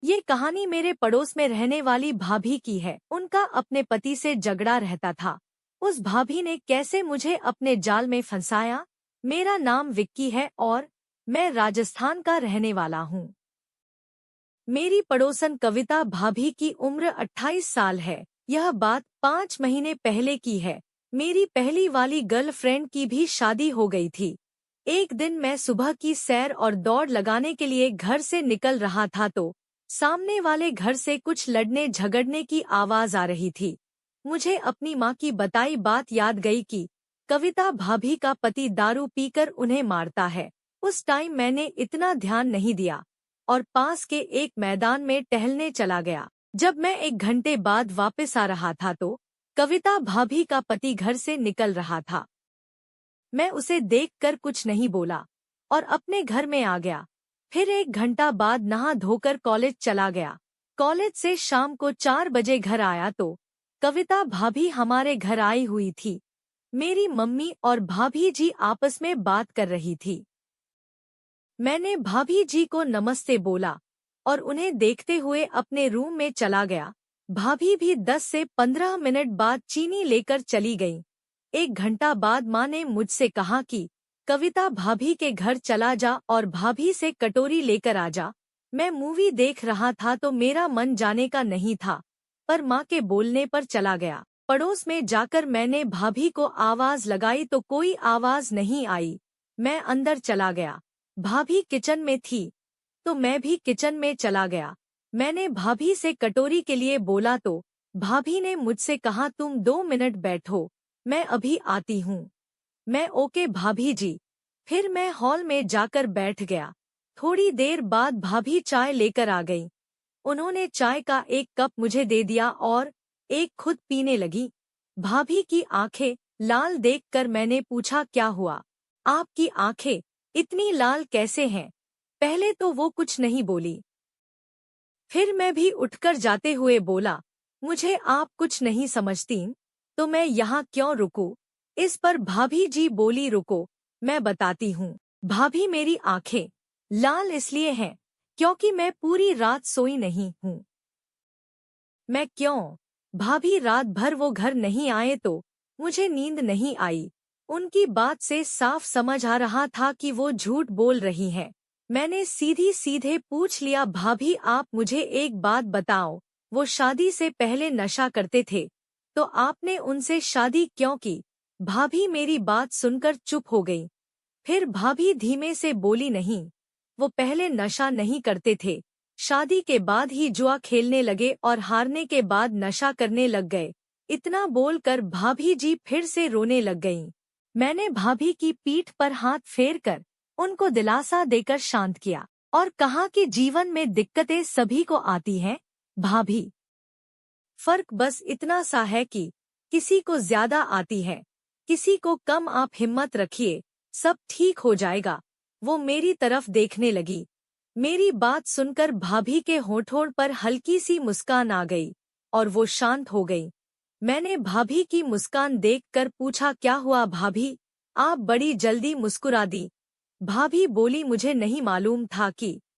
ये कहानी मेरे पड़ोस में रहने वाली भाभी की है। उनका अपने पति से झगड़ा रहता था। उस भाभी ने कैसे मुझे अपने जाल में फंसाया। मेरा नाम विक्की है और मैं राजस्थान का रहने वाला हूँ। मेरी पड़ोसन कविता भाभी की उम्र 28 साल है। यह बात 5 महीने पहले की है। मेरी पहली वाली गर्लफ्रेंड की भी शादी हो गई थी। एक दिन मैं सुबह की सैर और दौड़ लगाने के लिए घर से निकल रहा था तो सामने वाले घर से कुछ लड़ने झगड़ने की आवाज आ रही थी। मुझे अपनी माँ की बताई बात याद गई कि कविता भाभी का पति दारू पीकर उन्हें मारता है। उस टाइम मैंने इतना ध्यान नहीं दिया और पास के एक मैदान में टहलने चला गया। जब मैं 1 घंटे बाद वापस आ रहा था तो कविता भाभी का पति घर से निकल रहा था। मैं उसे देखकर कुछ नहीं बोला और अपने घर में आ गया। फिर 1 घंटा बाद नहा धोकर कॉलेज चला गया। कॉलेज से शाम को 4 बजे घर आया तो कविता भाभी हमारे घर आई हुई थी। मेरी मम्मी और भाभी जी आपस में बात कर रही थी। मैंने भाभी जी को नमस्ते बोला और उन्हें देखते हुए अपने रूम में चला गया। भाभी भी 10 से 15 मिनट बाद चीनी लेकर चली गईं। 1 घंटा बाद माँ ने मुझसे कहा कि कविता भाभी के घर चला जा और भाभी से कटोरी लेकर आ जा। मैं मूवी देख रहा था तो मेरा मन जाने का नहीं था, पर माँ के बोलने पर चला गया। पड़ोस में जाकर मैंने भाभी को आवाज लगाई तो कोई आवाज नहीं आई। मैं अंदर चला गया। भाभी किचन में थी तो मैं भी किचन में चला गया। मैंने भाभी से कटोरी के लिए बोला तो भाभी ने मुझसे कहा तुम 2 मिनट बैठो, मैं अभी आती हूँ। मैं ओके भाभी जी। फिर मैं हॉल में जाकर बैठ गया। थोड़ी देर बाद भाभी चाय लेकर आ गई। उन्होंने चाय का एक कप मुझे दे दिया और एक खुद पीने लगी। भाभी की आंखें लाल देखकर मैंने पूछा क्या हुआ, आपकी आंखें इतनी लाल कैसे हैं? पहले तो वो कुछ नहीं बोली। फिर मैं भी उठकर जाते हुए बोला, मुझे आप कुछ नहीं समझती तो मैं यहाँ क्यों रुकूं? इस पर भाभी जी बोली रुको, मैं बताती हूँ। भाभी मेरी आंखें लाल इसलिए हैं क्योंकि मैं पूरी रात सोई नहीं हूँ। मैं क्यों? भाभी रात भर वो घर नहीं आए तो मुझे नींद नहीं आई। उनकी बात से साफ समझ आ रहा था कि वो झूठ बोल रही हैं। मैंने सीधी सीधे पूछ लिया भाभी आप मुझे एक बात बताओ, वो शादी से पहले नशा करते थे तो आपने उनसे शादी क्यों की? भाभी मेरी बात सुनकर चुप हो गई। फिर भाभी धीमे से बोली नहीं, वो पहले नशा नहीं करते थे, शादी के बाद ही जुआ खेलने लगे और हारने के बाद नशा करने लग गए। इतना बोलकर भाभी जी फिर से रोने लग गईं। मैंने भाभी की पीठ पर हाथ फेरकर उनको दिलासा देकर शांत किया और कहा कि जीवन में दिक्कतें सभी को आती हैं भाभी, फर्क बस इतना सा है कि किसी को ज्यादा आती है, किसी को कम। आप हिम्मत रखिए, सब ठीक हो जाएगा। वो मेरी तरफ देखने लगी। मेरी बात सुनकर भाभी के होठों पर हल्की सी मुस्कान आ गई और वो शांत हो गई। मैंने भाभी की मुस्कान देखकर पूछा क्या हुआ भाभी, आप बड़ी जल्दी मुस्कुरा दी। भाभी बोली मुझे नहीं मालूम था कि